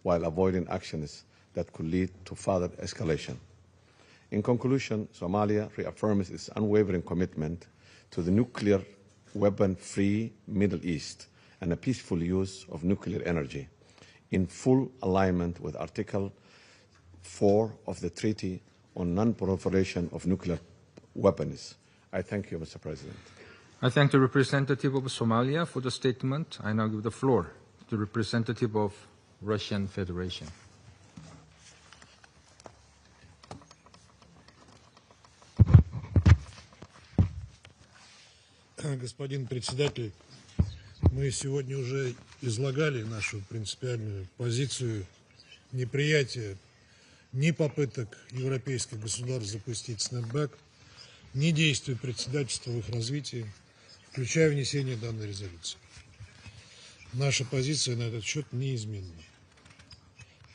while avoiding actions that could lead to further escalation. In conclusion, Somalia reaffirms its unwavering commitment to the nuclear weapon-free Middle East and a peaceful use of nuclear energy, in full alignment with Article 4 of the Treaty on Non-Proliferation of Nuclear Weapons. I thank you, Mr. President. I thank the representative of Somalia for the statement. I now give the floor to the representative of Russian Federation. Господин председатель, мы сегодня уже излагали нашу принципиальную позицию неприятия ни попыток европейских государств запустить снэпбэк, ни действий председательства в их развитии, включая внесение данной резолюции. Наша позиция на этот счет неизменна.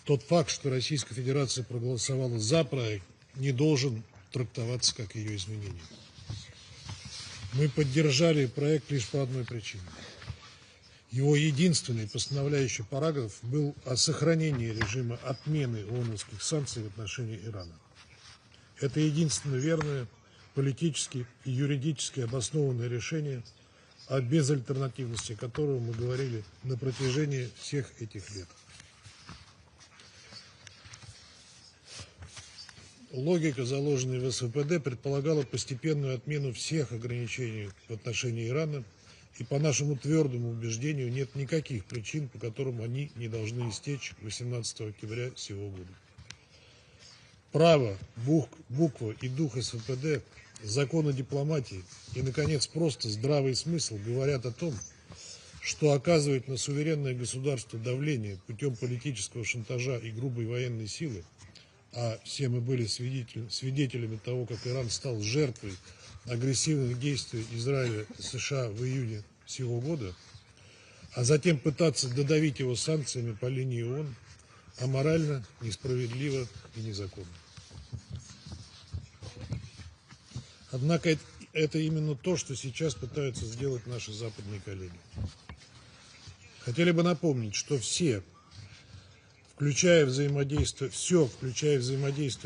Тот факт, что Российская Федерация проголосовала за проект, не должен трактоваться как ее изменение. Мы поддержали проект лишь по одной причине. Его единственный постановляющий параграф был о сохранении режима отмены ООНовских санкций в отношении Ирана. Это единственное верное, политически и юридически обоснованное решение, о безальтернативности которого мы говорили на протяжении всех этих лет. Логика, заложенная в СВПД, предполагала постепенную отмену всех ограничений в отношении Ирана, и по нашему твердому убеждению нет никаких причин, по которым они не должны истечь 18 октября сего года. Право, буква и дух СВПД, законы дипломатии и, наконец, просто здравый смысл говорят о том, что оказывать на суверенное государство давление путем политического шантажа и грубой военной силы, а все мы были свидетелями того, как Иран стал жертвой агрессивных действий Израиля и США в июне сего года, а затем пытаться додавить его санкциями по линии ООН, аморально, несправедливо и незаконно. Однако это именно то, что сейчас пытаются сделать наши западные коллеги. Хотели бы напомнить, что включая взаимодействие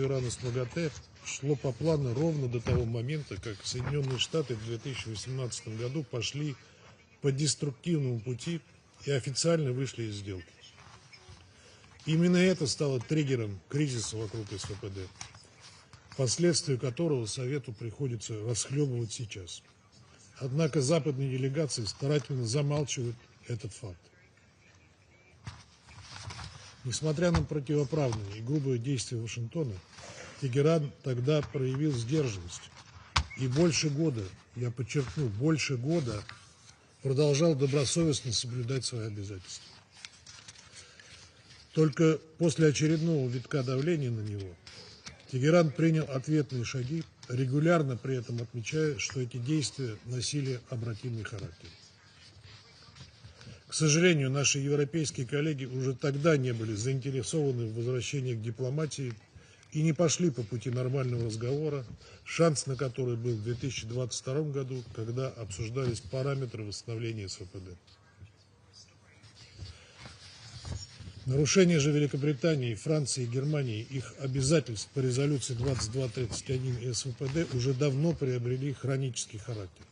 Ирана с МАГАТЭ, шло по плану ровно до того момента, как Соединенные Штаты в 2018 году пошли по деструктивному пути и официально вышли из сделки. Именно это стало триггером кризиса вокруг СВПД, последствия которого Совету приходится расхлебывать сейчас. Однако западные делегации старательно замалчивают этот факт. Несмотря на противоправные и грубые действия Вашингтона, Тегеран тогда проявил сдержанность и больше года, я подчеркну, больше года продолжал добросовестно соблюдать свои обязательства. Только после очередного витка давления на него Тегеран принял ответные шаги, регулярно при этом отмечая, что эти действия носили обратимый характер. К сожалению, наши европейские коллеги уже тогда не были заинтересованы в возвращении к дипломатии и не пошли по пути нормального разговора, шанс на который был в 2022 году, когда обсуждались параметры восстановления СВПД. Нарушение же Великобритании, Франции и Германии их обязательств по резолюции 2231 и СВПД уже давно приобрели хронический характер.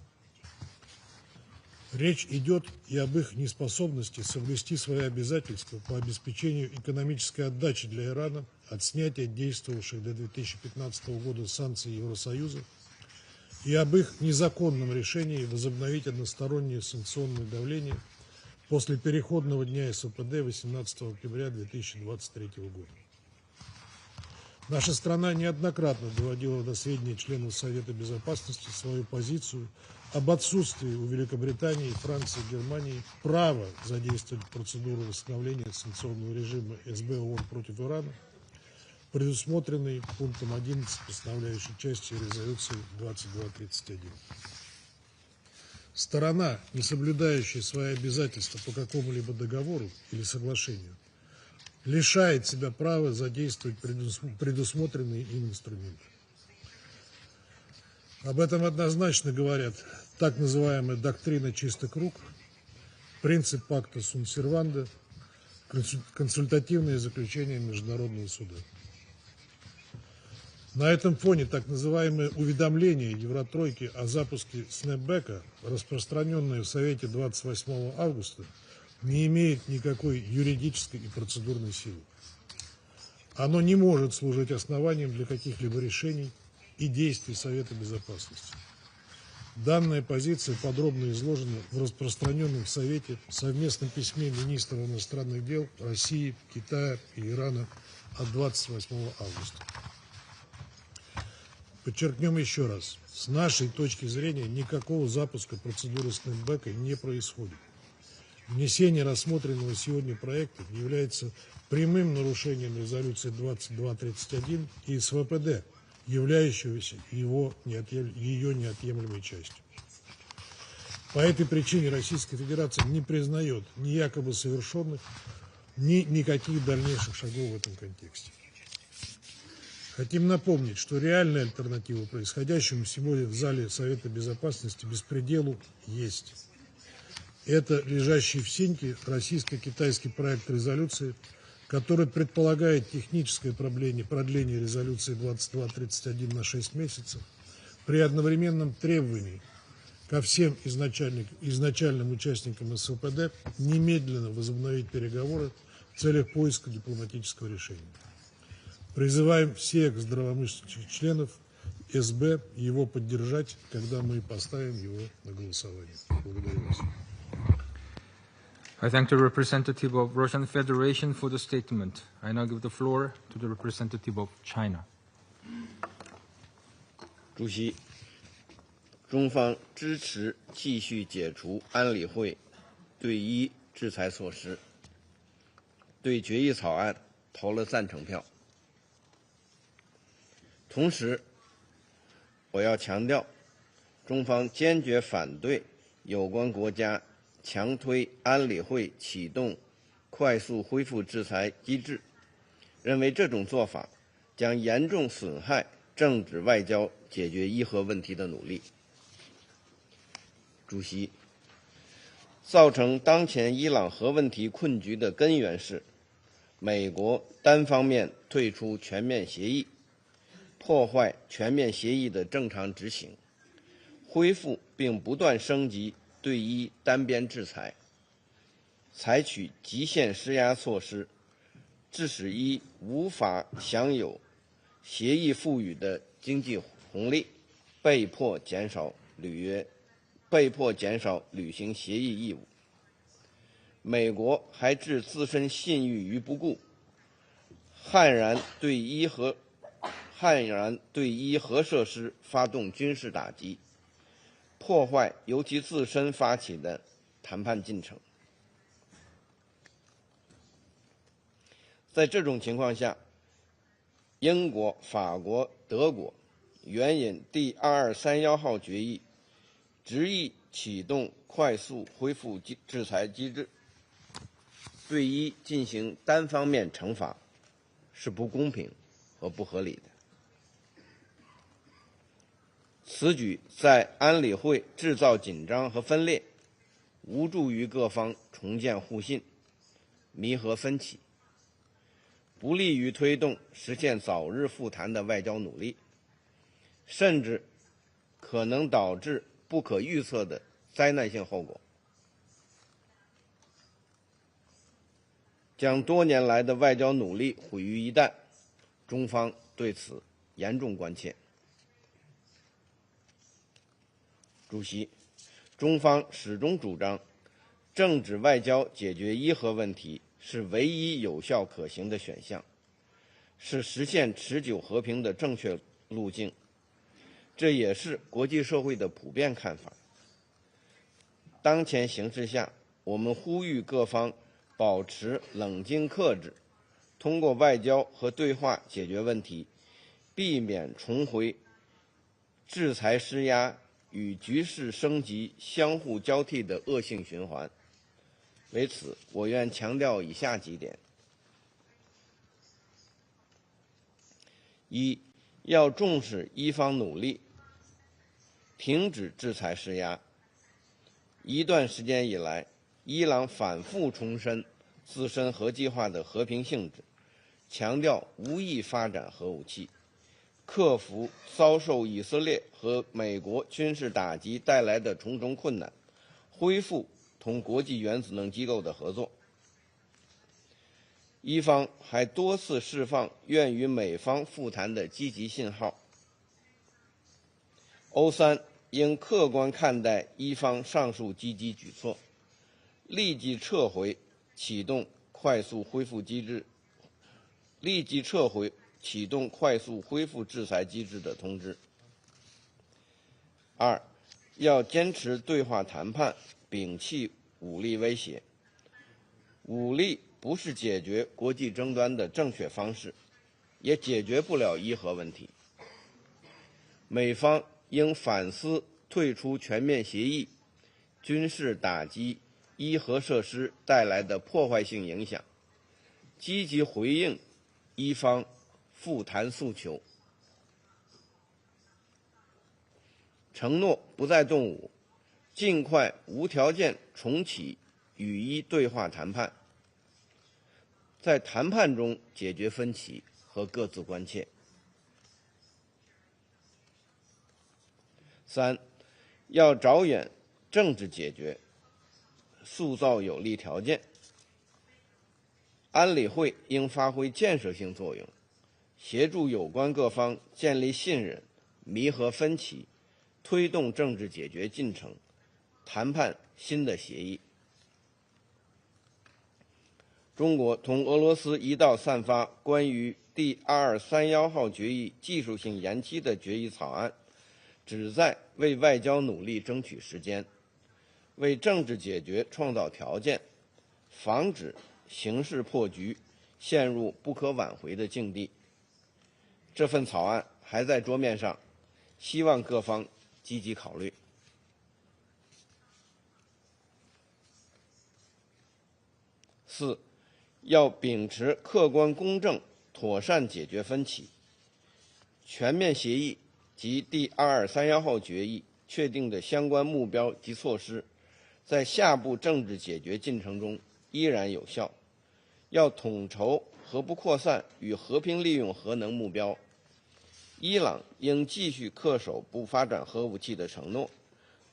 Речь идет и об их неспособности соблюсти свои обязательства по обеспечению экономической отдачи для Ирана от снятия действовавших до 2015 года санкций Евросоюза и об их незаконном решении возобновить одностороннее санкционное давление после переходного дня СВПД 18 октября 2023 года. Наша страна неоднократно доводила до сведения членов Совета Безопасности свою позицию об отсутствии у Великобритании, Франции и Германии права задействовать процедуру восстановления санкционного режима СБ ООН против Ирана, предусмотренный пунктом 11 постановляющей части резолюции 2231. Сторона, не соблюдающая свои обязательства по какому-либо договору или соглашению, лишает себя права задействовать предусмотренные им инструменты. Об этом однозначно говорят так называемая доктрина чистых рук, принцип пакта сун серванда, консультативное заключение Международного суда. На этом фоне так называемое уведомление Евротройки о запуске снэпбэка, распространенное в Совете 28 августа, не имеет никакой юридической и процедурной силы. Оно не может служить основанием для каких-либо решений и действий Совета Безопасности. Данная позиция подробно изложена в распространенном в Совете совместном письме министров иностранных дел России, Китая и Ирана от 28 августа. Подчеркнем еще раз, с нашей точки зрения никакого запуска процедуры снэпбэка не происходит. Внесение рассмотренного сегодня проекта является прямым нарушением резолюции 2231 и СВПД, являющегося ее неотъемлемой частью. По этой причине Российская Федерация не признает ни якобы совершенных, ни никаких дальнейших шагов в этом контексте. Хотим напомнить, что реальная альтернатива происходящему сегодня в зале Совета Безопасности беспределу есть. Это лежащий в синке российско-китайский проект резолюции, который предполагает техническое продление резолюции 2231 на 6 месяцев при одновременном требовании ко всем изначальным участникам СВПД немедленно возобновить переговоры в целях поиска дипломатического решения. Призываем всех здравомыслящих членов СБ его поддержать, когда мы поставим его на голосование. Благодарю вас. I thank the representative of Russian Federation for the statement. I now give the floor to the representative of China. 主席，中方支持继续解除安理会对伊制裁措施，对决议草案投了赞成票。同时，我要强调，中方坚决反对有关国家强推安理会启动快速恢复制裁机制，认为这种做法将严重损害政治外交解决伊核问题的努力。主席，造成当前伊朗核问题困局的根源是美国单方面退出全面协议，破坏全面协议的正常执行，恢复并不断升级对伊单边制裁，采取极限施压措施，致使伊无法享有协议赋予的经济红利，被迫减少履行协议义务。美国还置自身信誉于不顾，悍然对伊核设施发动军事打击，破坏由其自身发起的谈判进程。在这种情况下，英国、法国、德国援引第2231号决议，执意启动快速恢复制裁机制，对伊进行单方面惩罚，是不公平和不合理的。此举在安理会制造紧张和分裂，无助于各方重建互信、弥合分歧，不利于推动实现早日复谈的外交努力，甚至可能导致不可预测的灾难性后果，将多年来的外交努力毁于一旦。中方对此严重关切。主席，中方始终主张，政治外交解决伊核问题是唯一有效可行的选项，是实现持久和平的正确路径，这也是国际社会的普遍看法。当前形势下，我们呼吁各方保持冷静克制，通过外交和对话解决问题，避免重回制裁施压与局势升级相互交替的恶性循环。为此，我愿强调以下几点：一，要重视伊方努力，停止制裁施压。一段时间以来，伊朗反复重申自身核计划的和平性质，强调无意发展核武器，克服遭受以色列和美国军事打击带来的重重困难，恢复同国际原子能机构的合作。伊方还多次释放愿与美方复谈的积极信号。欧三应客观看待伊方上述积极举措，立即撤回启动快速恢复机制，立即撤回启动快速恢复制裁机制的通知。二，要坚持对话谈判，摒弃武力威胁。武力不是解决国际争端的正确方式，也解决不了伊核问题。美方应反思退出全面协议、军事打击伊核设施带来的破坏性影响，积极回应伊方复谈诉求，承诺不再动武，尽快无条件重启与伊对话谈判，在谈判中解决分歧和各自关切。三，要着眼政治解决，塑造有利条件。安理会应发挥建设性作用，协助有关各方建立信任，弥合分歧，推动政治解决进程，谈判新的协议。中国同俄罗斯一道散发关于第2231号决议技术性延期的决议草案，旨在为外交努力争取时间，为政治解决创造条件，防止形势破局，陷入不可挽回的境地。这份草案还在桌面上，希望各方积极考虑。四，要秉持客观公正，妥善解决分歧。全面协议及第2231号决议确定的相关目标及措施，在下步政治解决进程中依然有效。要统筹核不扩散与和平利用核能目标。伊朗应继续恪守不发展核武器的承诺，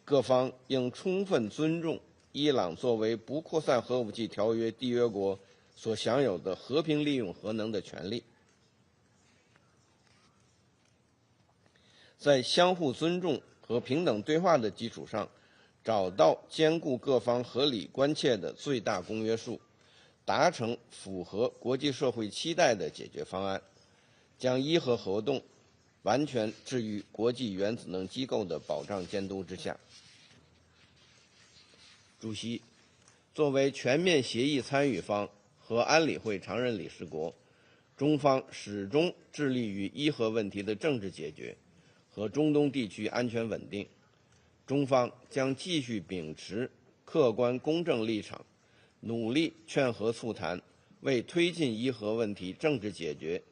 各方应充分尊重伊朗作为不扩散核武器条约缔约国所享有的和平利用核能的权利。在相互尊重和平等对话的基础上，找到兼顾各方合理关切的最大公约数，达成符合国际社会期待的解决方案，将伊核活动完全置于国际原子能机构的保障监督之下。主席，作为全面协议参与方和安理会常任理事国，中方始终致力于伊核问题的政治解决和中东地区安全稳定。中方将继续秉持客观公正立场，努力劝和促谈，为推进伊核问题政治解决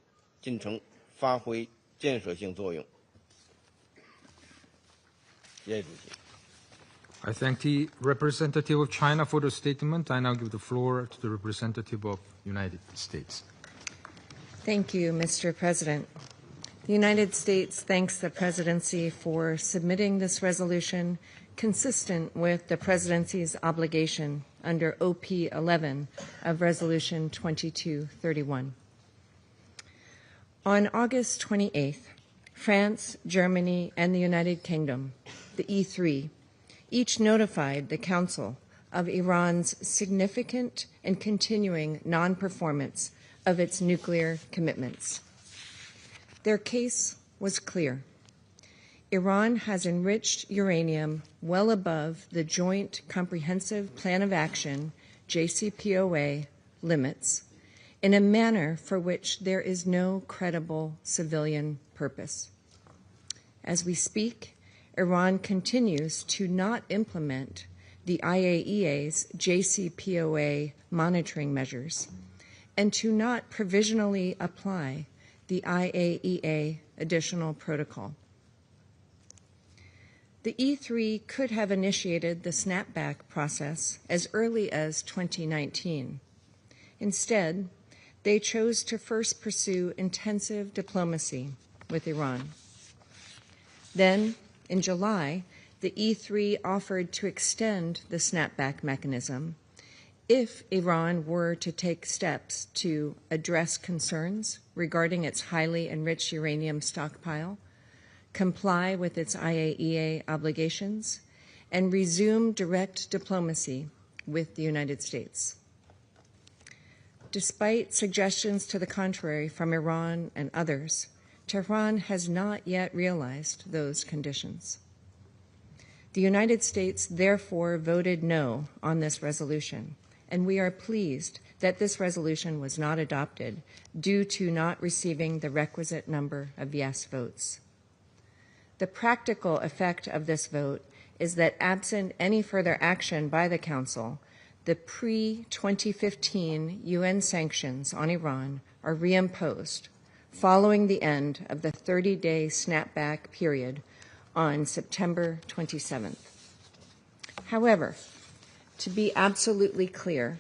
进程发挥建设性作用。谢谢主席。I thank the representative of China for the statement. I now give the floor to the representative of the United States. Thank you, Mr. President. The United States thanks the Presidency for submitting this resolution consistent with the Presidency's obligation under OP 11 of Resolution 2231. On August 28th, France, Germany, and the United Kingdom, the E3, each notified the Council of Iran's significant and continuing non-performance of its nuclear commitments. Their case was clear. Iran has enriched uranium well above the Joint Comprehensive Plan of Action, JCPOA, limits in a manner for which there is no credible civilian purpose. As we speak, Iran continues to not implement the IAEA's JCPOA monitoring measures and to not provisionally apply the IAEA additional protocol. The E3 could have initiated the snapback process as early as 2019, Instead, they chose to first pursue intensive diplomacy with Iran. Then, in July, the E3 offered to extend the snapback mechanism if Iran were to take steps to address concerns regarding its highly enriched uranium stockpile, comply with its IAEA obligations, and resume direct diplomacy with the United States. Despite suggestions to the contrary from Iran and others, Tehran has not yet realized those conditions. The United States therefore voted no on this resolution, and we are pleased that this resolution was not adopted due to not receiving the requisite number of yes votes. The practical effect of this vote is that absent any further action by the Council, the pre-2015 UN sanctions on Iran are reimposed following the end of the 30-day snapback period on September 27th. However, to be absolutely clear,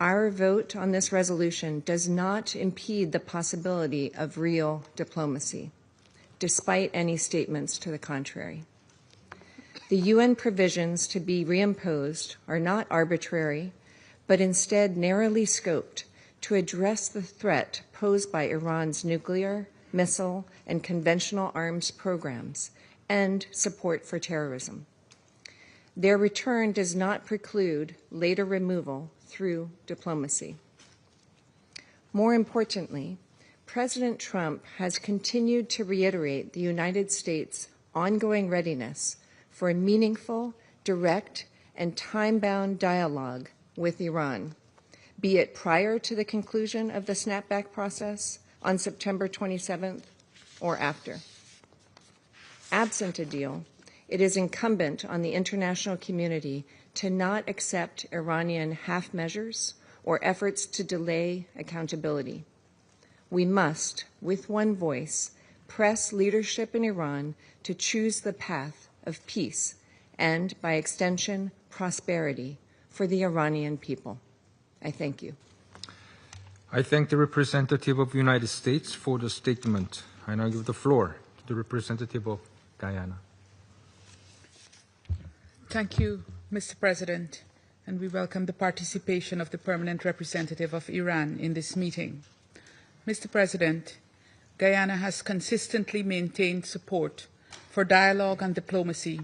our vote on this resolution does not impede the possibility of real diplomacy, despite any statements to the contrary. The UN provisions to be reimposed are not arbitrary, but instead narrowly scoped to address the threat posed by Iran's nuclear, missile, and conventional arms programs and support for terrorism. Their return does not preclude later removal through diplomacy. More importantly, President Trump has continued to reiterate the United States' ongoing readiness for a meaningful, direct, and time-bound dialogue with Iran, be it prior to the conclusion of the snapback process on September 27th or after. Absent a deal, it is incumbent on the international community to not accept Iranian half measures or efforts to delay accountability. We must, with one voice, press leadership in Iran to choose the path of peace and, by extension, prosperity for the Iranian people. I thank you. I thank the representative of the United States for the statement. I now give the floor to the representative of Guyana. Thank you, Mr. President, and we welcome the participation of the permanent representative of Iran in this meeting. Mr. President, Guyana has consistently maintained support for dialogue and diplomacy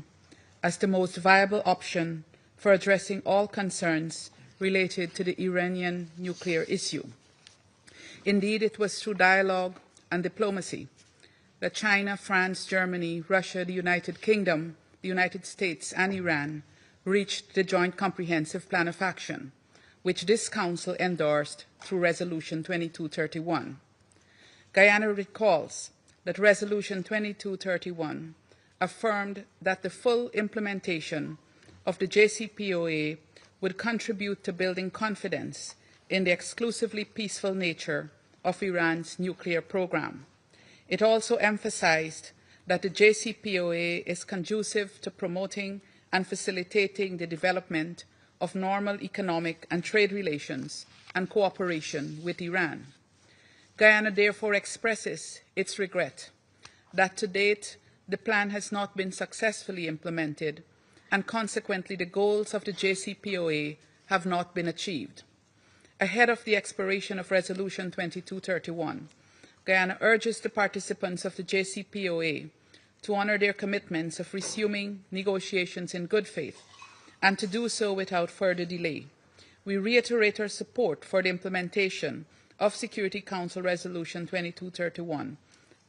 as the most viable option for addressing all concerns related to the Iranian nuclear issue. Indeed, it was through dialogue and diplomacy that China, France, Germany, Russia, the United Kingdom, the United States, and Iran reached the Joint Comprehensive Plan of Action, which this Council endorsed through Resolution 2231. Guyana recalls that Resolution 2231 affirmed that the full implementation of the JCPOA would contribute to building confidence in the exclusively peaceful nature of Iran's nuclear program. It also emphasized that the JCPOA is conducive to promoting and facilitating the development of normal economic and trade relations and cooperation with Iran. Guyana therefore expresses its regret that to date the plan has not been successfully implemented and consequently the goals of the JCPOA have not been achieved. Ahead of the expiration of Resolution 2231, Guyana urges the participants of the JCPOA to honor their commitments of resuming negotiations in good faith and to do so without further delay. We reiterate our support for the implementation of Security Council Resolution 2231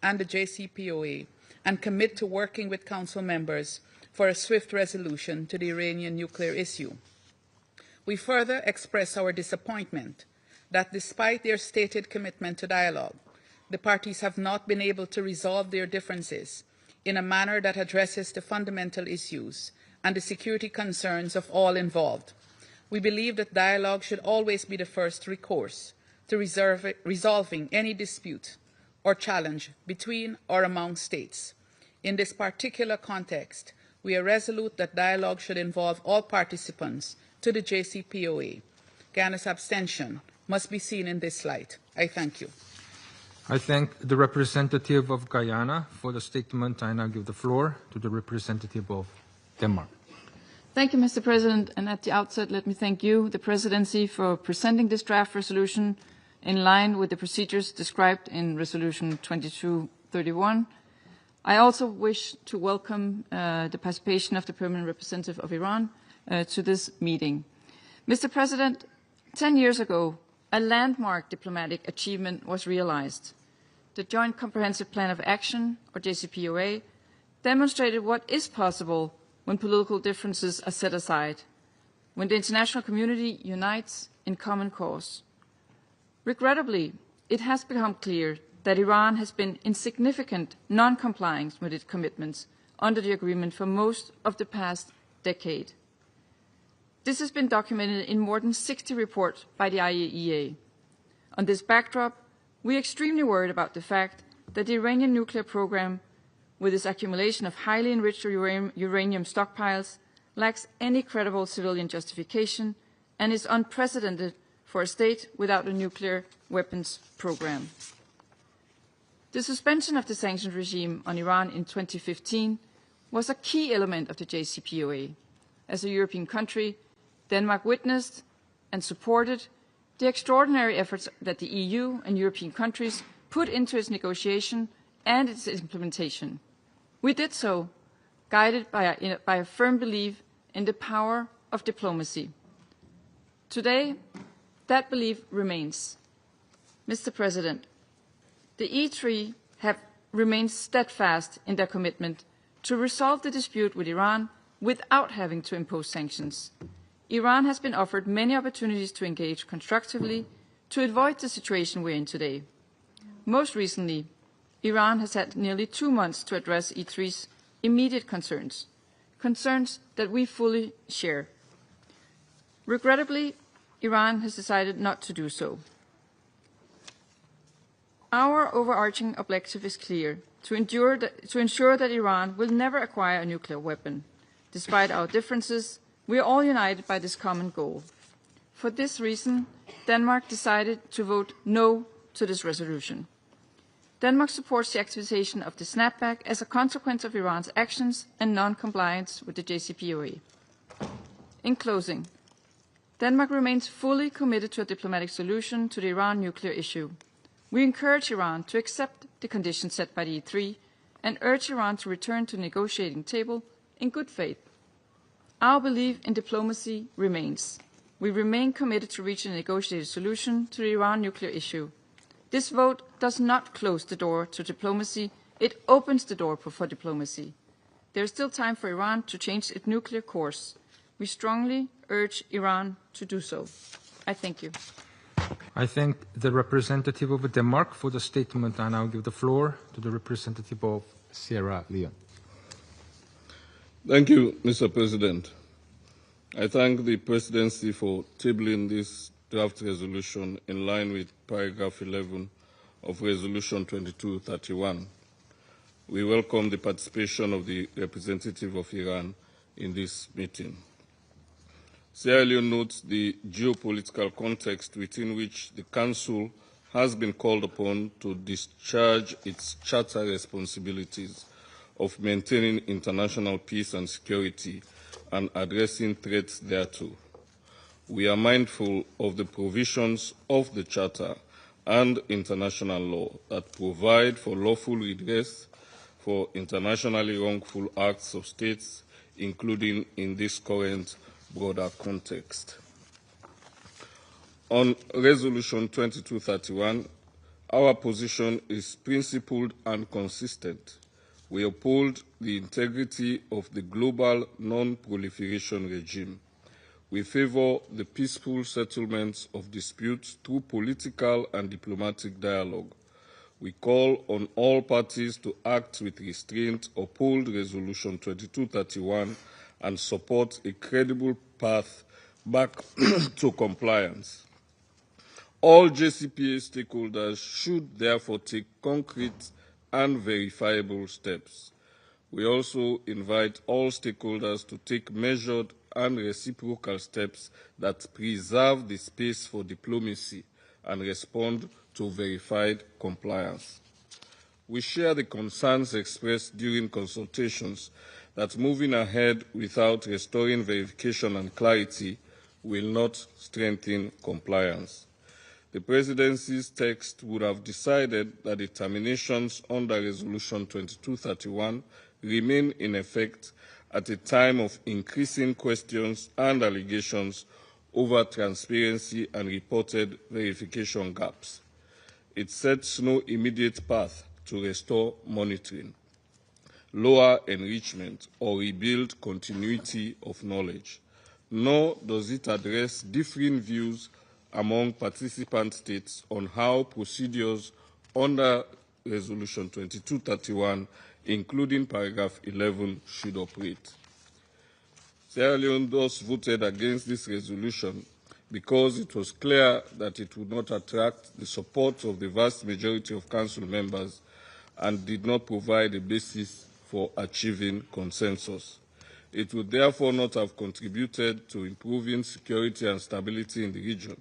and the JCPOA and commit to working with Council members for a swift resolution to the Iranian nuclear issue. We further express our disappointment that despite their stated commitment to dialogue, the parties have not been able to resolve their differences in a manner that addresses the fundamental issues and the security concerns of all involved. We believe that dialogue should always be the first recourse to resolving any dispute or challenge between or among states. In this particular context, we are resolute that dialogue should involve all participants to the JCPOA. Guyana's abstention must be seen in this light. I thank you. I thank the representative of Guyana for the statement. I now give the floor to the representative of Denmark. Thank you, Mr. President. And at the outset, let me thank you, the Presidency, for presenting this draft resolution in line with the procedures described in Resolution 2231. I also wish to welcome the participation of the Permanent Representative of Iran to this meeting. Mr. President, 10 years ago, a landmark diplomatic achievement was realized. The Joint Comprehensive Plan of Action, or JCPOA, demonstrated what is possible when political differences are set aside, when the international community unites in common cause. Regrettably, it has become clear that Iran has been in significant non-compliance with its commitments under the agreement for most of the past decade. This has been documented in more than 60 reports by the IAEA. On this backdrop, we are extremely worried about the fact that the Iranian nuclear program, with its accumulation of highly enriched uranium stockpiles, lacks any credible civilian justification and is unprecedented for a state without a nuclear weapons program. The suspension of the sanctions regime on Iran in 2015 was a key element of the JCPOA. As a European country, Denmark witnessed and supported the extraordinary efforts that the EU and European countries put into its negotiation and its implementation. We did so guided by a firm belief in the power of diplomacy. Today, that belief remains. Mr. President, the E3 have remained steadfast in their commitment to resolve the dispute with Iran without having to impose sanctions. Iran has been offered many opportunities to engage constructively to avoid the situation we're in today. Most recently, Iran has had nearly 2 months to address E3's immediate concerns, concerns that we fully share. Regrettably, Iran has decided not to do so. Our overarching objective is clear: to ensure that Iran will never acquire a nuclear weapon. Despite our differences, we are all united by this common goal. For this reason, Denmark decided to vote no to this resolution. Denmark supports the activation of the snapback as a consequence of Iran's actions and non-compliance with the JCPOA. In closing, Denmark remains fully committed to a diplomatic solution to the Iran nuclear issue. We encourage Iran to accept the conditions set by the E3 and urge Iran to return to the negotiating table in good faith. Our belief in diplomacy remains. We remain committed to reaching a negotiated solution to the Iran nuclear issue. This vote does not close the door to diplomacy, it opens the door for diplomacy. There is still time for Iran to change its nuclear course. We strongly urge Iran to do so. I thank you. I thank the representative of Denmark for the statement. I now give the floor to the representative of Sierra Leone. Thank you, Mr. President. I thank the Presidency for tabling this draft resolution in line with paragraph 11 of Resolution 2231. We welcome the participation of the representative of Iran in this meeting. Sierra Leone notes the geopolitical context within which the Council has been called upon to discharge its charter responsibilities of maintaining international peace and security and addressing threats thereto. We are mindful of the provisions of the Charter and international law that provide for lawful redress for internationally wrongful acts of states, including in this current broader context. On Resolution 2231, our position is principled and consistent. We uphold the integrity of the global non-proliferation regime. We favor the peaceful settlements of disputes through political and diplomatic dialogue. We call on all parties to act with restraint, uphold Resolution 2231, and support a credible path back to compliance. All JCPOA stakeholders should therefore take concrete and verifiable steps. We also invite all stakeholders to take measured and reciprocal steps that preserve the space for diplomacy and respond to verified compliance. We share the concerns expressed during consultations that moving ahead without restoring verification and clarity will not strengthen compliance. The Presidency's text would have decided that the terminations under Resolution 2231 remain in effect at a time of increasing questions and allegations over transparency and reported verification gaps. It sets no immediate path to restore monitoring, lower enrichment, or rebuild continuity of knowledge, nor does it address differing views among participant states on how procedures under Resolution 2231, including paragraph 11, should operate. Sierra Leone thus voted against this resolution because it was clear that it would not attract the support of the vast majority of Council members and did not provide a basis for achieving consensus. It would therefore not have contributed to improving security and stability in the region.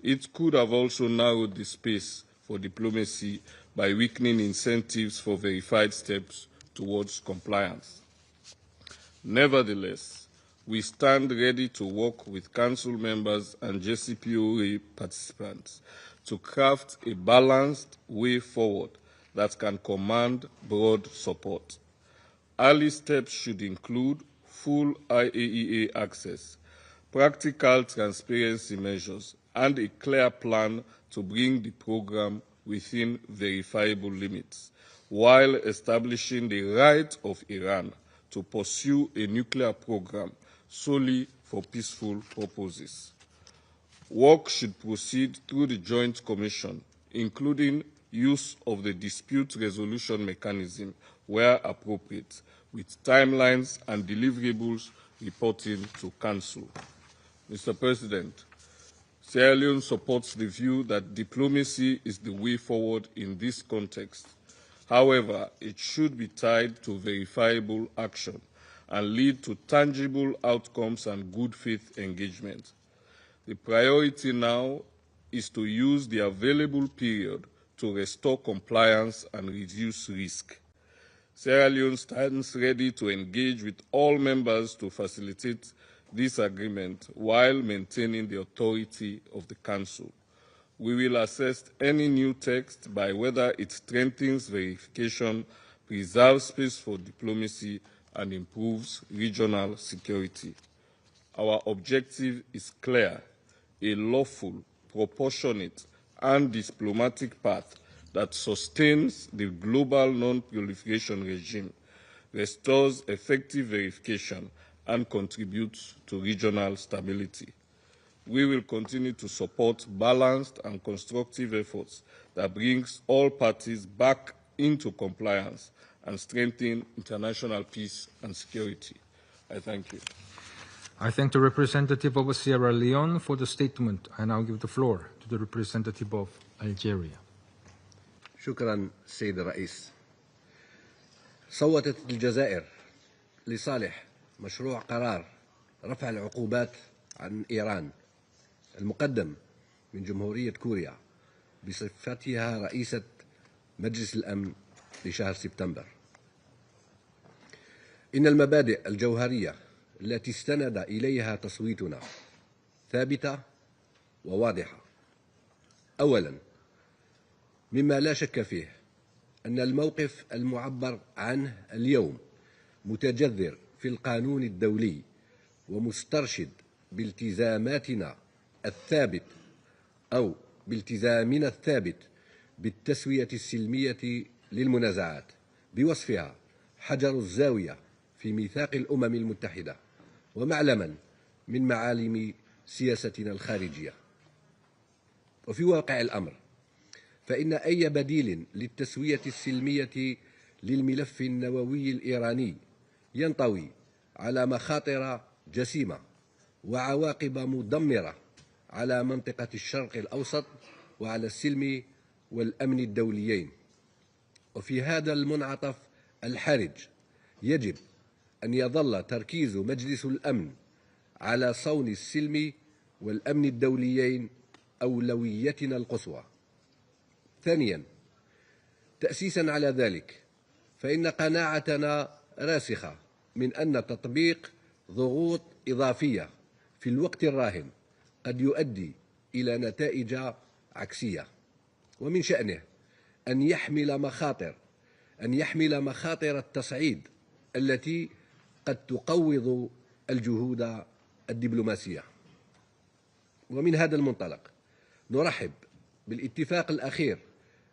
It could have also narrowed the space for diplomacy by weakening incentives for verified steps towards compliance. Nevertheless, we stand ready to work with Council members and JCPOA participants to craft a balanced way forward that can command broad support. Early steps should include full IAEA access, practical transparency measures, and a clear plan to bring the program within verifiable limits, while establishing the right of Iran to pursue a nuclear program solely for peaceful purposes. Work should proceed through the Joint Commission, including use of the dispute resolution mechanism where appropriate, with timelines and deliverables reporting to Council. Mr. President, Sierra Leone supports the view that diplomacy is the way forward in this context. However, it should be tied to verifiable action and lead to tangible outcomes and good faith engagement. The priority now is to use the available period to restore compliance and reduce risk. Sierra Leone stands ready to engage with all members to facilitate this agreement while maintaining the authority of the Council. We will assess any new text by whether it strengthens verification, preserves space for diplomacy, and improves regional security. Our objective is clear: a lawful, proportionate, and diplomatic path that sustains the global non-proliferation regime, restores effective verification, and contributes to regional stability. We will continue to support balanced and constructive efforts that brings all parties back into compliance and strengthen international peace and security. I thank you. I thank the representative of Sierra Leone for the statement. I now give the floor to the representative of Algeria. شكرا سيد الرئيس. صوتت الجزائر لصالح مشروع قرار رفع العقوبات عن إيران المقدم من جمهورية كوريا بصفتها رئيسة مجلس الأمن لشهر سبتمبر. إن المبادئ الجوهرية التي استند إليها تصويتنا ثابتة وواضحة. أولاً، مما لا شك فيه أن الموقف المعبر عنه اليوم متجذر في القانون الدولي ومسترشد بالتزاماتنا الثابت أو بالتزامنا الثابت بالتسوية السلمية للمنازعات بوصفها حجر الزاوية في ميثاق الأمم المتحدة ومعلما من معالم سياستنا الخارجية. وفي واقع الأمر فإن أي بديل للتسوية السلمية للملف النووي الإيراني ينطوي على مخاطر جسيمة وعواقب مدمرة على منطقة الشرق الأوسط وعلى السلم والأمن الدوليين. وفي هذا المنعطف الحرج يجب أن يظل تركيز مجلس الأمن على صون السلم والأمن الدوليين أولويتنا القصوى. ثانيا، تأسيسا على ذلك، فإن قناعتنا راسخة من أن تطبيق ضغوط إضافية في الوقت الراهن قد يؤدي إلى نتائج عكسية، ومن شأنه أن يحمل مخاطر التصعيد التي قد تقوض الجهود الدبلوماسية. ومن هذا المنطلق نرحب بالاتفاق الأخير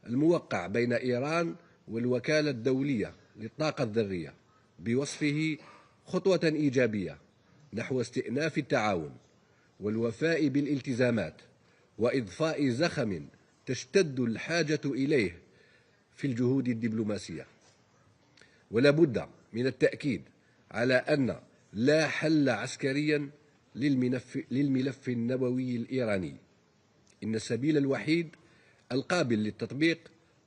الموقع بين إيران والوكالة الدولية للطاقة الذرية بوصفه خطوة إيجابية نحو استئناف التعاون والوفاء بالالتزامات وإضفاء زخم تشتد الحاجة إليه في الجهود الدبلوماسية. ولا بد من التأكيد على أن لا حل عسكريا للملف النووي الإيراني. إن السبيل الوحيد القابل للتطبيق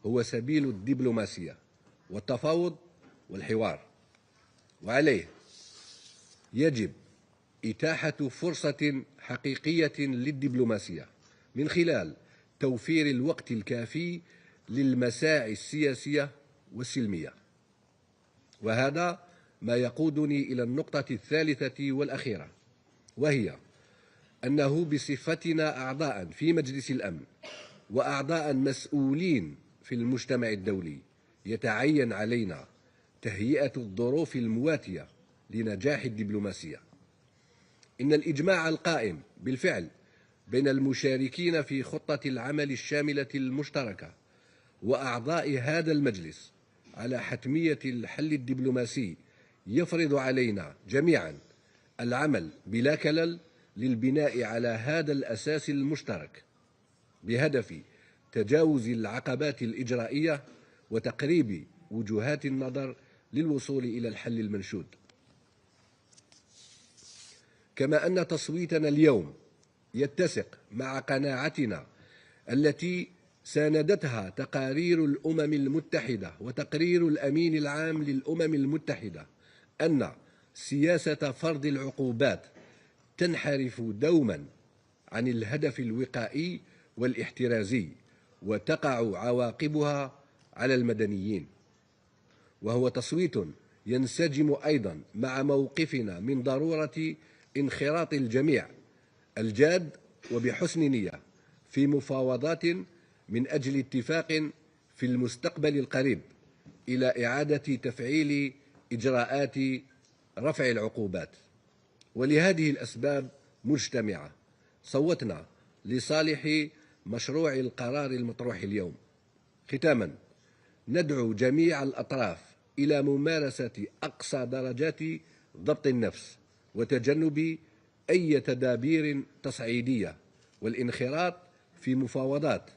هو سبيل الدبلوماسية والتفاوض والحوار، وعليه يجب إتاحة فرصة حقيقية للدبلوماسية من خلال توفير الوقت الكافي للمساعي السياسية والسلمية. وهذا ما يقودني إلى النقطة الثالثة والأخيرة، وهي أنه بصفتنا أعضاء في مجلس الأمن وأعضاء مسؤولين في المجتمع الدولي يتعين علينا تهيئة الظروف المواتية لنجاح الدبلوماسية. إن الإجماع القائم بالفعل بين المشاركين في خطة العمل الشاملة المشتركة وأعضاء هذا المجلس على حتمية الحل الدبلوماسي يفرض علينا جميعا العمل بلا كلل للبناء على هذا الأساس المشترك بهدف تجاوز العقبات الإجرائية وتقريب وجهات النظر للوصول إلى الحل المنشود. كما أن تصويتنا اليوم يتسق مع قناعتنا التي ساندتها تقارير الأمم المتحدة وتقرير الأمين العام للأمم المتحدة أن سياسة فرض العقوبات تنحرف دوما عن الهدف الوقائي والاحترازي وتقع عواقبها على المدنيين. وهو تصويت ينسجم أيضا مع موقفنا من ضرورة انخراط الجميع الجاد وبحسن نية في مفاوضات من أجل اتفاق في المستقبل القريب إلى إعادة تفعيل إجراءات رفع العقوبات. ولهذه الأسباب مجتمعة صوتنا لصالح مشروع القرار المطروح اليوم. ختاما، ندعو جميع الأطراف إلى ممارسة أقصى درجات ضبط النفس وتجنب أي تدابير تصعيدية والانخراط في مفاوضات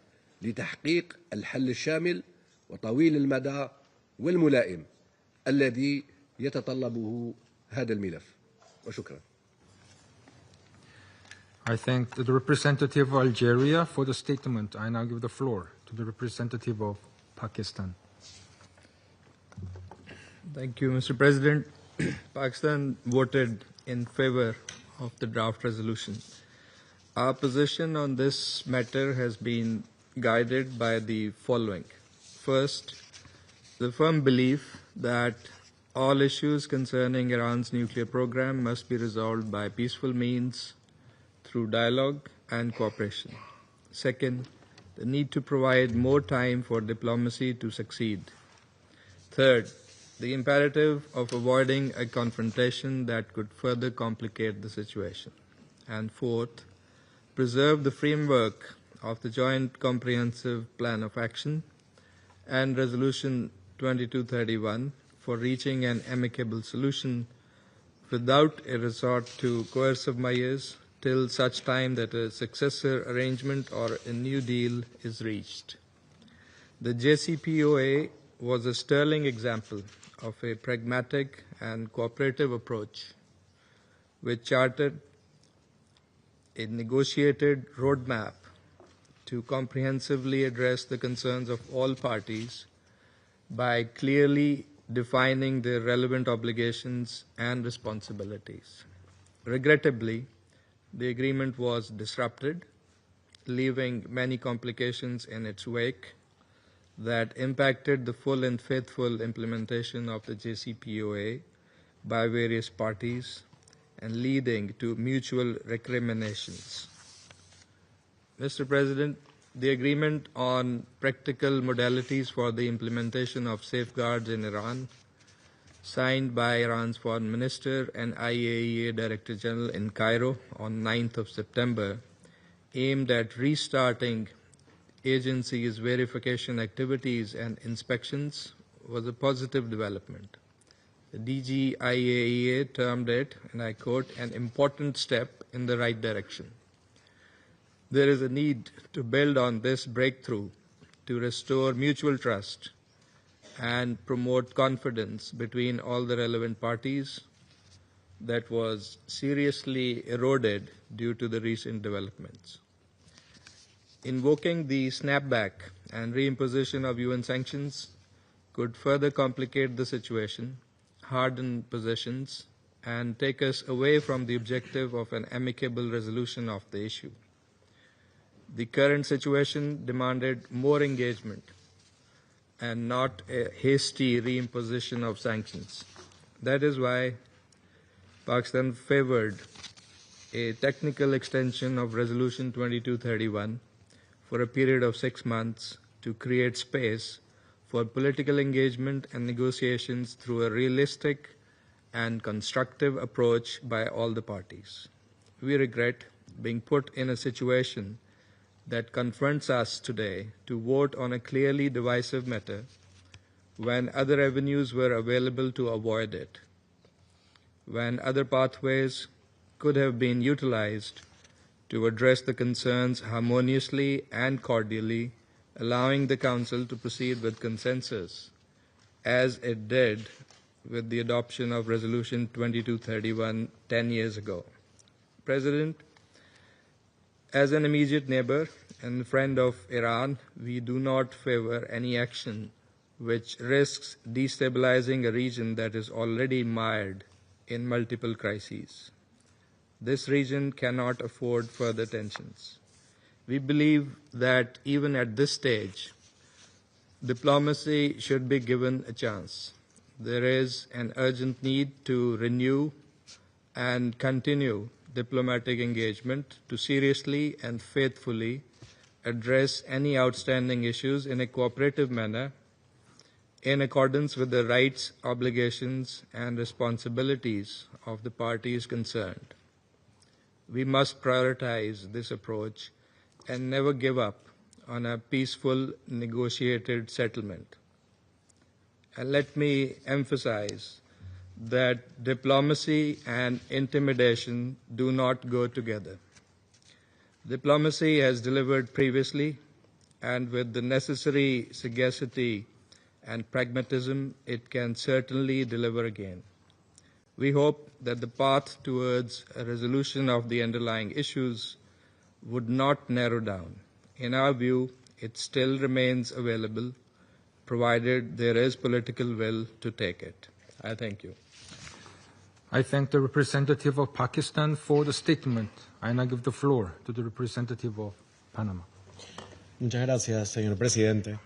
لتحقيق الحل الشامل وطويل المدى والملائم الذي يتطلبه هذا الملف. وشكرا. I thank the representative of Algeria for the statement. I now give the floor to the representative of Pakistan. Thank you, Mr. President. Pakistan voted in favor of the draft resolution. Our position on this matter has been guided by the following. First, the firm belief that all issues concerning Iran's nuclear program must be resolved by peaceful means through dialogue and cooperation. Second, the need to provide more time for diplomacy to succeed. Third, the imperative of avoiding a confrontation that could further complicate the situation. And fourth, preserve the framework of the Joint Comprehensive Plan of Action and Resolution 2231 for reaching an amicable solution without a resort to coercive measures till such time that a successor arrangement or a new deal is reached. The JCPOA was a sterling example of a pragmatic and cooperative approach which charted a negotiated roadmap to comprehensively address the concerns of all parties by clearly defining their relevant obligations and responsibilities. Regrettably, the agreement was disrupted leaving many complications in its wake that impacted the full and faithful implementation of the JCPOA by various parties and leading to mutual recriminations. Mr. President, the agreement on practical modalities for the implementation of safeguards in Iran, signed by Iran's Foreign Minister and IAEA Director General in Cairo on 9th of September, aimed at restarting agency's verification activities and inspections, was a positive development. The DG IAEA termed it, and I quote, an important step in the right direction. There is a need to build on this breakthrough to restore mutual trust and promote confidence between all the relevant parties that was seriously eroded due to the recent developments. Invoking the snapback and reimposition of UN sanctions could further complicate the situation, harden positions, and take us away from the objective of an amicable resolution of the issue. The current situation demanded more engagement and not a hasty reimposition of sanctions. That is why Pakistan favored a technical extension of Resolution 2231 for a period of 6 months to create space for political engagement and negotiations through a realistic and constructive approach by all the parties. We regret being put in a situation that confronts us today to vote on a clearly divisive matter when other avenues were available to avoid it, when other pathways could have been utilized to address the concerns harmoniously and cordially, allowing the Council to proceed with consensus, as it did with the adoption of Resolution 2231 10 years ago. President, as an immediate neighbor and friend of Iran, we do not favor any action which risks destabilizing a region that is already mired in multiple crises. This region cannot afford further tensions. We believe that even at this stage, diplomacy should be given a chance. There is an urgent need to renew and continue diplomatic engagement to seriously and faithfully address any outstanding issues in a cooperative manner in accordance with the rights, obligations, and responsibilities of the parties concerned. We must prioritize this approach and never give up on a peaceful, negotiated settlement. And let me emphasize that diplomacy and intimidation do not go together. Diplomacy has delivered previously, and with the necessary sagacity and pragmatism, it can certainly deliver again. We hope that the path towards a resolution of the underlying issues would not narrow down. In our view, it still remains available, provided there is political will to take it. I thank you. I thank the representative of Pakistan for the statement. I now give the floor to the representative of Panama. Muchas gracias, señor presidente.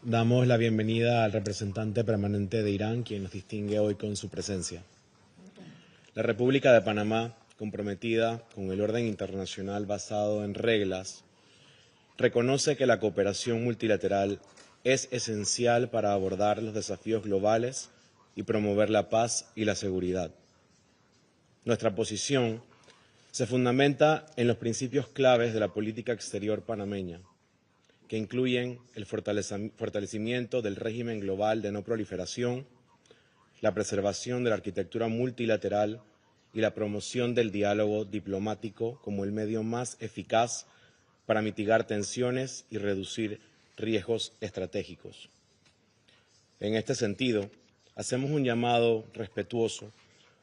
Damos la bienvenida al representante permanente de Irán, quien nos distingue hoy con su presencia. La República de Panamá, comprometida con el orden internacional basado en reglas, reconoce que la cooperación multilateral es esencial para abordar los desafíos globales y promover la paz y la seguridad. Nuestra posición se fundamenta en los principios claves de la política exterior panameña, que incluyen el fortalecimiento del régimen global de no proliferación, la preservación de la arquitectura multilateral y la promoción del diálogo diplomático como el medio más eficaz para mitigar tensiones y reducir riesgos estratégicos. En este sentido, hacemos un llamado respetuoso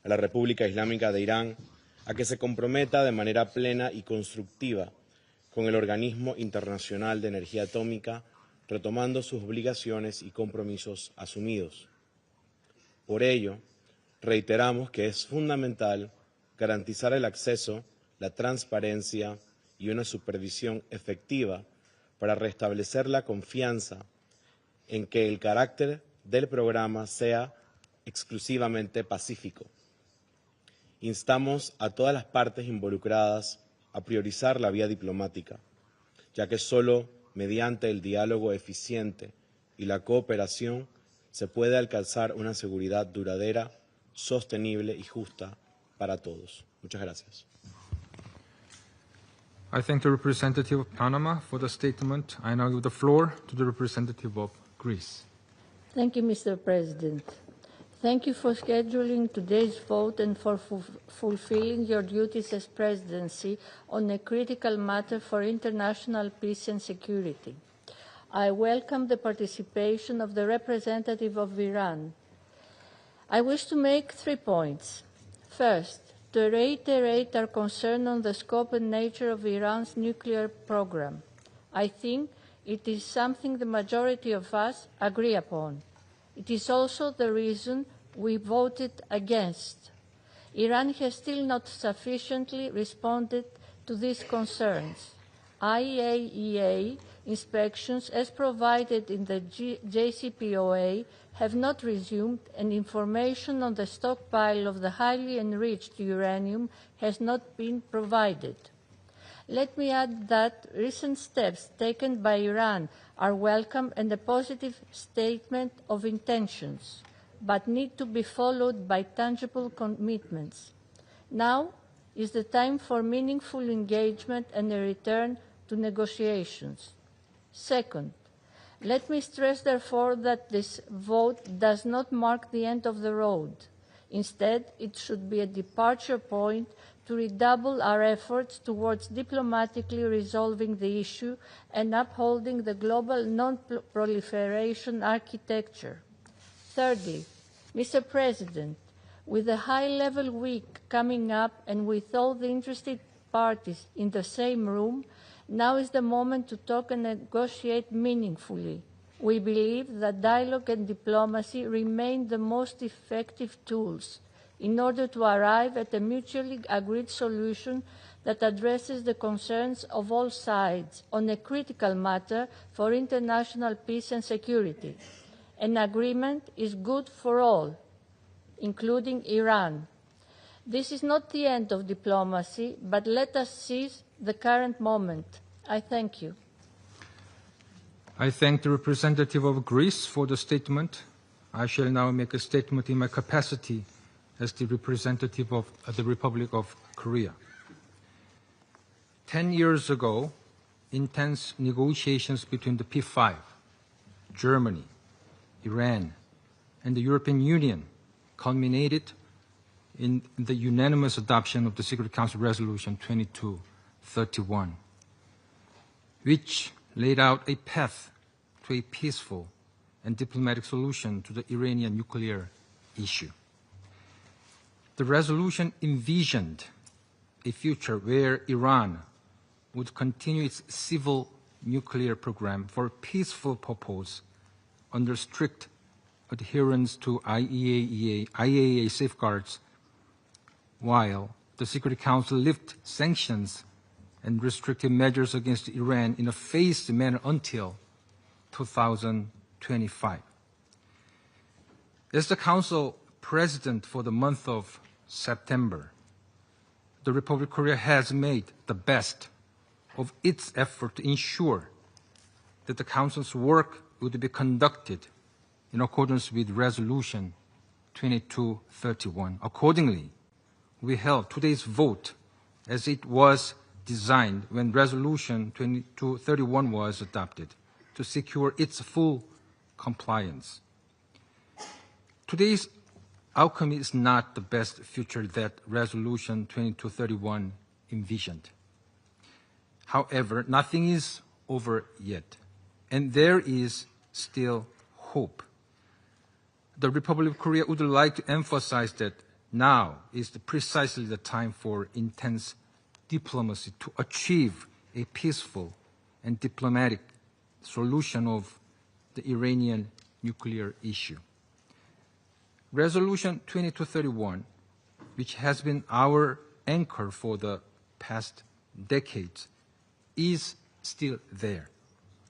a la República Islámica de Irán a que se comprometa de manera plena y constructiva con el Organismo Internacional de Energía Atómica, retomando sus obligaciones y compromisos asumidos. Por ello, reiteramos que es fundamental garantizar el acceso, la transparencia y una supervisión efectiva para restablecer la confianza en que el carácter del programa sea exclusivamente pacífico. Instamos a todas las partes involucradas a priorizar la vía diplomática, ya que solo mediante el diálogo eficiente y la cooperación se puede alcanzar una seguridad duradera, sostenible y justa para todos. Muchas gracias. I thank the representative of Panama for the statement. I now give the floor to the representative of Greece. Thank you, Mr. President. Thank you for scheduling today's vote and for fulfilling your duties as presidency on a critical matter for international peace and security. I welcome the participation of the representative of Iran. I wish to make 3 points. First, to reiterate our concern on the scope and nature of Iran's nuclear program. I think it is something the majority of us agree upon. It is also the reason we voted against. Iran has still not sufficiently responded to these concerns. IAEA inspections, as provided in the JCPOA, have not resumed, and information on the stockpile of the highly enriched uranium has not been provided. Let me add that recent steps taken by Iran are welcome and a positive statement of intentions, but need to be followed by tangible commitments. Now is the time for meaningful engagement and a return to negotiations. Second, let me stress, therefore, that this vote does not mark the end of the road. Instead, it should be a departure point to redouble our efforts towards diplomatically resolving the issue and upholding the global non-proliferation architecture. Thirdly, Mr. President, with the high-level week coming up and with all the interested parties in the same room, now is the moment to talk and negotiate meaningfully. We believe that dialogue and diplomacy remain the most effective tools in order to arrive at a mutually agreed solution that addresses the concerns of all sides on a critical matter for international peace and security. An agreement is good for all, including Iran. This is not the end of diplomacy, but let us seize the current moment. I thank you. I thank the representative of Greece for the statement. I shall now make a statement in my capacity as the representative of the Republic of Korea. 10 years ago, intense negotiations between the P5, Germany, Iran, and the European Union culminated in the unanimous adoption of the Security Council Resolution 2231, which laid out a path to a peaceful and diplomatic solution to the Iranian nuclear issue. The resolution envisioned a future where Iran would continue its civil nuclear program for peaceful purpose under strict adherence to IAEA safeguards, while the Security Council lifted sanctions and restrictive measures against Iran in a phased manner until 2025. As the Council President for the month of September, the Republic of Korea has made the best of its effort to ensure that the Council's work would be conducted in accordance with Resolution 2231. Accordingly, we held today's vote as it was designed when Resolution 2231 was adopted to secure its full compliance. Today's outcome is not the best future that Resolution 2231 envisioned. However, nothing is over yet, and there is still hope. The Republic of Korea would like to emphasize that now is precisely the time for intense diplomacy to achieve a peaceful and diplomatic solution of the Iranian nuclear issue. Resolution 2231, which has been our anchor for the past decades, is still there,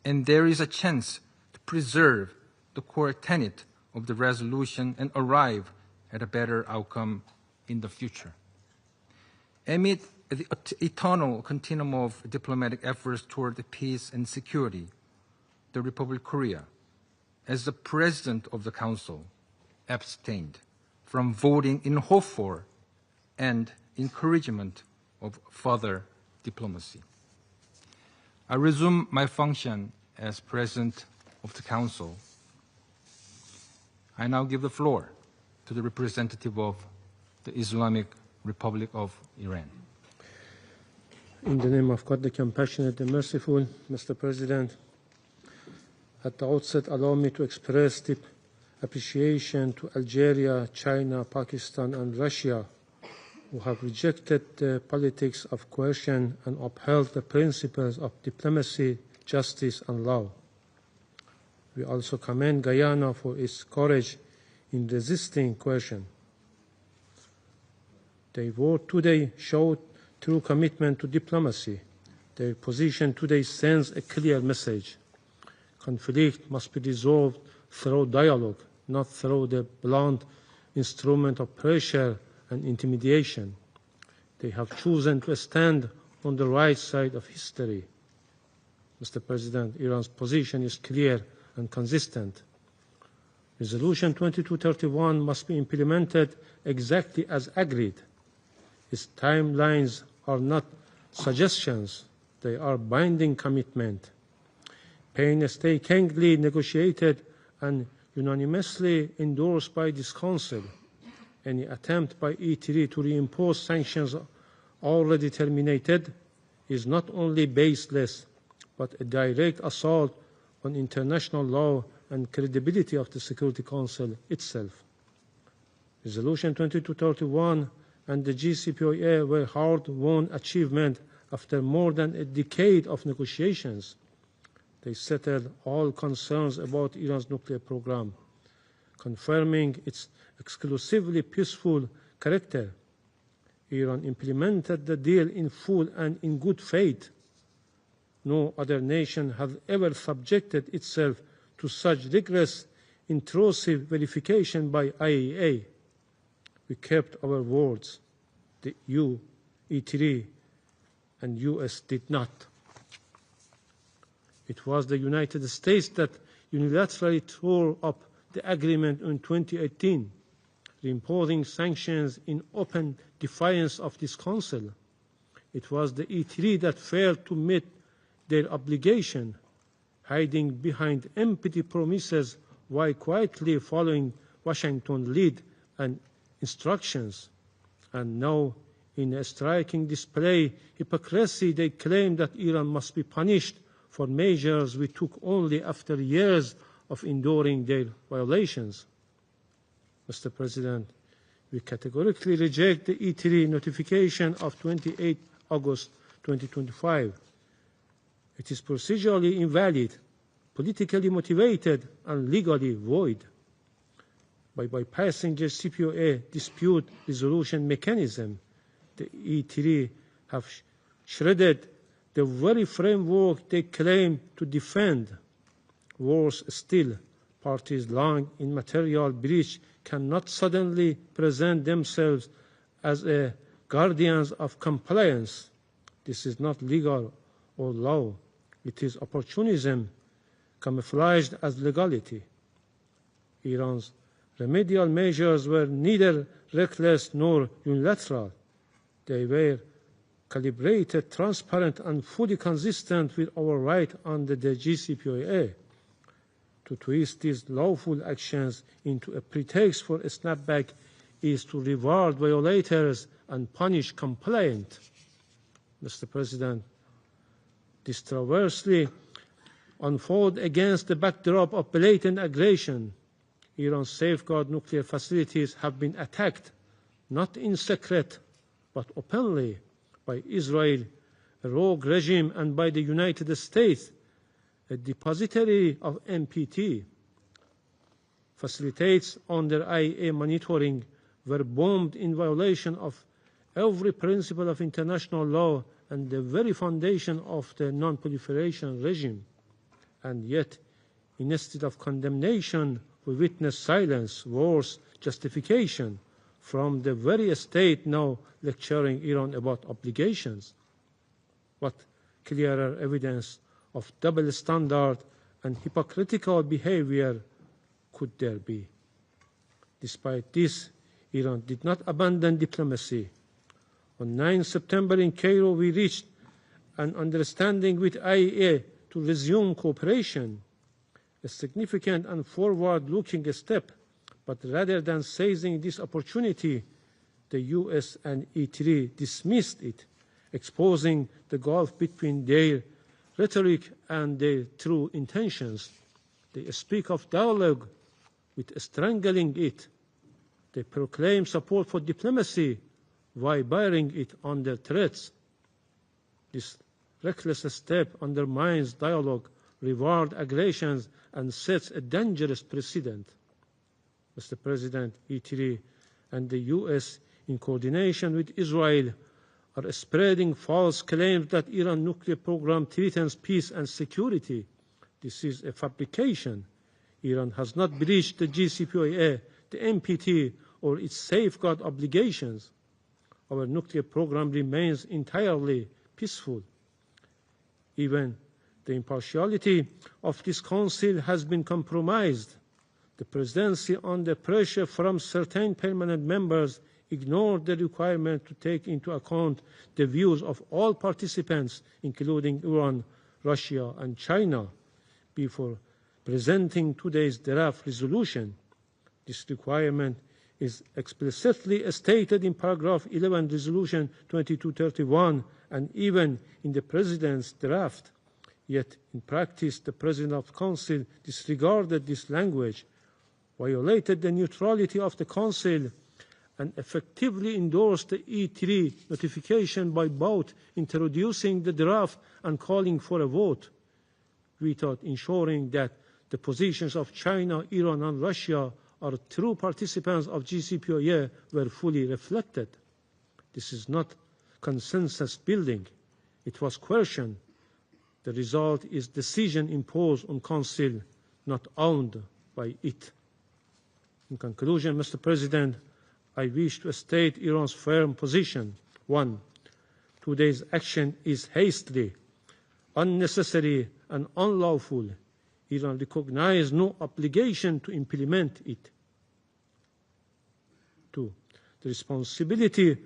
and there is a chance to preserve the core tenet of the resolution and arrive at a better outcome in the future. Amid the eternal continuum of diplomatic efforts toward peace and security, the Republic of Korea, as the President of the Council, abstained from voting in hope for and encouragement of further diplomacy. I resume my function as President of the Council. I now give the floor to the representative of the Islamic Republic of Iran. In the name of God, the compassionate and merciful, Mr. President, at the outset, allow me to express deep appreciation to Algeria, China, Pakistan, and Russia, who have rejected the politics of coercion and upheld the principles of diplomacy, justice, and law. We also commend Guyana for its courage in resisting coercion. Their vote today showed true commitment to diplomacy. Their position today sends a clear message. Conflict must be resolved through dialogue, not through the blunt instrument of pressure and intimidation. They have chosen to stand on the right side of history. Mr. President, Iran's position is clear and consistent. Resolution 2231 must be implemented exactly as agreed. Its timelines are not suggestions, they are binding commitment. Painstakingly negotiated and unanimously endorsed by this Council, any attempt by E3 to reimpose sanctions already terminated is not only baseless, but a direct assault on international law and credibility of the Security Council itself. Resolution 2231 and the JCPOA were hard-won achievements after more than a decade of negotiations. They settled all concerns about Iran's nuclear program, confirming its exclusively peaceful character. Iran implemented the deal in full and in good faith. No other nation has ever subjected itself to such rigorous, intrusive verification by IAEA. We kept our words. The EU, E3, and US did not. It was the United States that unilaterally tore up the agreement in 2018, reimposing sanctions in open defiance of this Council. It was the E3 that failed to meet their obligation, hiding behind empty promises while quietly following Washington's lead and instructions. And now, in a striking display of hypocrisy, they claim that Iran must be punished for measures we took only after years of enduring their violations. Mr. President, we categorically reject the E3 notification of 28 August 2025. It is procedurally invalid, politically motivated, and legally void. By bypassing the CPOA dispute resolution mechanism, the E3 have shredded the very framework they claim to defend. Worse still, parties lying in material breach cannot suddenly present themselves as guardians of compliance. This is not legal or law. It is opportunism camouflaged as legality. Iran's remedial measures were neither reckless nor unilateral. They were calibrated, transparent, and fully consistent with our right under the JCPOA. To twist these lawful actions into a pretext for a snapback is to reward violators and punish compliant. Mr. President, this traversely unfold against the backdrop of blatant aggression. Iran's safeguard nuclear facilities have been attacked, not in secret, but openly, by Israel, a rogue regime, and by the United States, a depository of NPT. Facilities under IAEA monitoring were bombed in violation of every principle of international law and the very foundation of the non-proliferation regime. And yet, instead of condemnation, we witness silence, worse, justification from the very state now lecturing Iran about obligations. What clearer evidence of double standard and hypocritical behavior could there be? Despite this, Iran did not abandon diplomacy. On 9 September in Cairo, we reached an understanding with IAEA to resume cooperation, a significant and forward-looking step, but rather than seizing this opportunity, the US and E3 dismissed it, exposing the gulf between their rhetoric and their true intentions. They speak of dialogue with strangling it. They proclaim support for diplomacy while burying it under threats. This reckless step undermines dialogue, rewards aggressions, and sets a dangerous precedent. Mr. President, E3 and the US, in coordination with Israel, are spreading false claims that Iran's nuclear program threatens peace and security. This is a fabrication. Iran has not breached the JCPOA, the NPT, or its safeguard obligations. Our nuclear program remains entirely peaceful. Even the impartiality of this Council has been compromised. The Presidency, under pressure from certain permanent members, ignored the requirement to take into account the views of all participants, including Iran, Russia, and China, before presenting today's draft resolution. This requirement is explicitly stated in paragraph 11 Resolution 2231 and even in the President's draft. Yet, in practice, the President of the Council disregarded this language, violated the neutrality of the Council, and effectively endorsed the E3 notification by both introducing the draft and calling for a vote, without ensuring that the positions of China, Iran, and Russia are true participants of JCPOA were fully reflected. This is not consensus building. It was coercion. The result is decision imposed on Council, not owned by it. In conclusion, Mr. President, I wish to state Iran's firm position. 1. Today's action is hastily, unnecessary, and unlawful. Iran recognizes no obligation to implement it. 2. The responsibility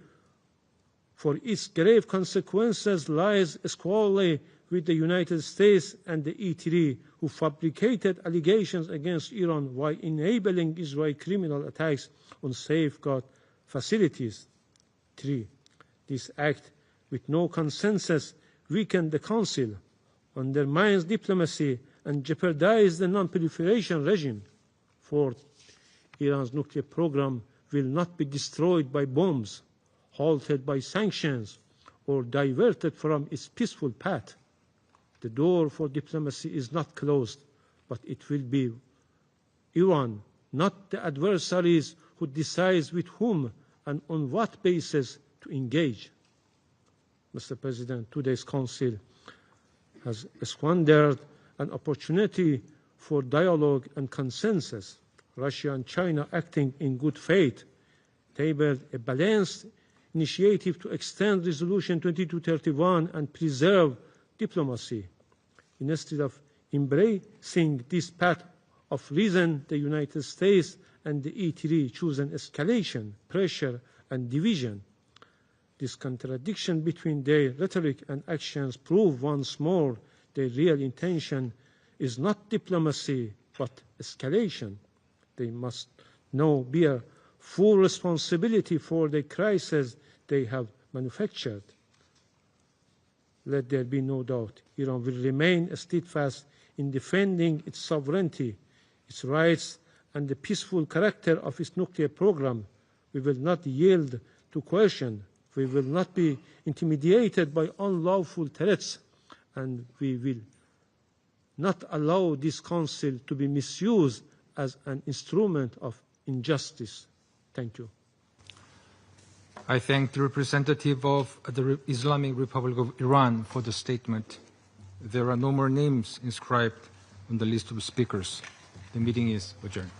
for its grave consequences lies squarely with the United States and the E3, who fabricated allegations against Iran while enabling Israeli criminal attacks on safeguard facilities. 3. This act, with no consensus, weakened the Council, undermines diplomacy, and jeopardizes the non-proliferation regime. 4. Iran's nuclear program will not be destroyed by bombs, halted by sanctions, or diverted from its peaceful path. The door for diplomacy is not closed, but it will be Iran, not the adversaries, who decides with whom and on what basis to engage. Mr. President, today's Council has squandered an opportunity for dialogue and consensus. Russia and China, acting in good faith, tabled a balanced initiative to extend Resolution 2231 and preserve diplomacy. Instead of embracing this path of reason, the United States and the E3 choose an escalation, pressure, and division. This contradiction between their rhetoric and actions prove once more their real intention is not diplomacy, but escalation. They must now bear full responsibility for the crisis they have manufactured. Let there be no doubt, Iran will remain steadfast in defending its sovereignty, its rights, and the peaceful character of its nuclear program. We will not yield to coercion. We will not be intimidated by unlawful threats, and we will not allow this Council to be misused as an instrument of injustice. Thank you. I thank the representative of the Islamic Republic of Iran for the statement. There are no more names inscribed on the list of speakers. The meeting is adjourned.